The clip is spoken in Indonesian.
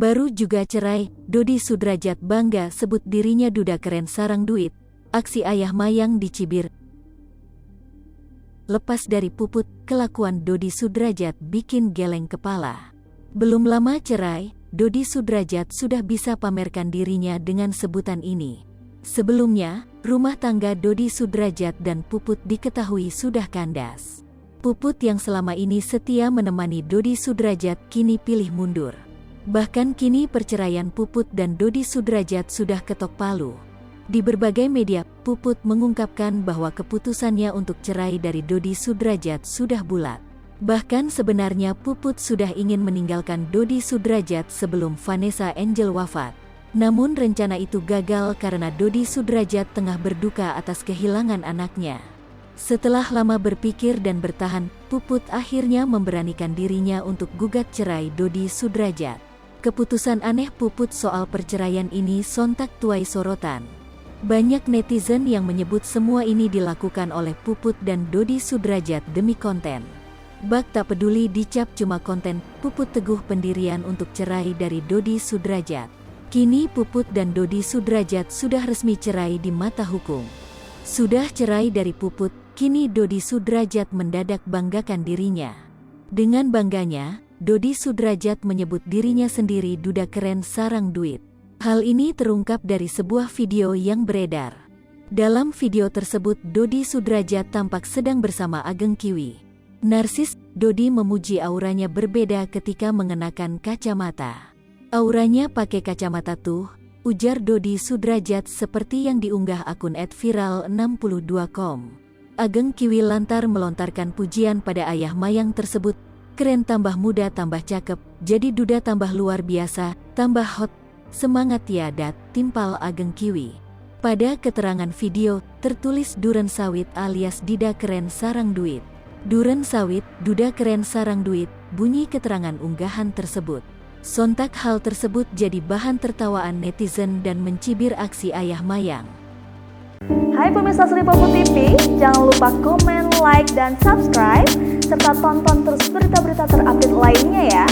Baru juga cerai, Dodi Sudrajat bangga sebut dirinya duda keren sarang duit. Aksi ayah Mayang dicibir. Lepas dari Puput, kelakuan Dodi Sudrajat bikin geleng kepala. Belum lama cerai, Dodi Sudrajat sudah bisa pamerkan dirinya dengan sebutan ini. Sebelumnya, rumah tangga Dodi Sudrajat dan Puput diketahui sudah kandas. Puput yang selama ini setia menemani Dodi Sudrajat kini pilih mundur. Bahkan kini perceraian Puput dan Dodi Sudrajat sudah ketok palu. Di berbagai media, Puput mengungkapkan bahwa keputusannya untuk cerai dari Dodi Sudrajat sudah bulat. Bahkan sebenarnya Puput sudah ingin meninggalkan Dodi Sudrajat sebelum Vanessa Angel wafat. Namun rencana itu gagal karena Dodi Sudrajat tengah berduka atas kehilangan anaknya. Setelah lama berpikir dan bertahan, Puput akhirnya memberanikan dirinya untuk gugat cerai Dodi Sudrajat. Keputusan aneh Puput soal perceraian ini sontak tuai sorotan. Banyak netizen yang menyebut semua ini dilakukan oleh Puput dan Dodi Sudrajat demi konten. Bak tak peduli dicap cuma konten, Puput teguh pendirian untuk cerai dari Dodi Sudrajat. Kini Puput dan Dodi Sudrajat sudah resmi cerai di mata hukum. Sudah cerai dari Puput, kini Dodi Sudrajat mendadak banggakan dirinya. Dengan bangganya, Dodi Sudrajat menyebut dirinya sendiri duda keren sarang duit. Hal ini terungkap dari sebuah video yang beredar. Dalam video tersebut Dodi Sudrajat tampak sedang bersama Ageng Kiwi. Narsis, Dodi memuji auranya berbeda ketika mengenakan kacamata. Auranya pakai kacamata tuh, ujar Dodi Sudrajat seperti yang diunggah akun @viral62com. Ageng Kiwi lantar melontarkan pujian pada ayah Mayang tersebut. Keren tambah muda tambah cakep, jadi duda tambah luar biasa, tambah hot. Semangat ya Dat, timpal Ageng Kiwi. Pada keterangan video, tertulis Duren Sawit alias Dida Keren Sarang Duit. Duren Sawit, duda keren sarang duit, bunyi keterangan unggahan tersebut. Sontak hal tersebut jadi bahan tertawaan netizen dan mencibir aksi ayah Mayang. Hai pemirsa Sri Popo TV, jangan lupa komen, like, dan subscribe, serta tonton terus berita-berita terupdate lainnya ya.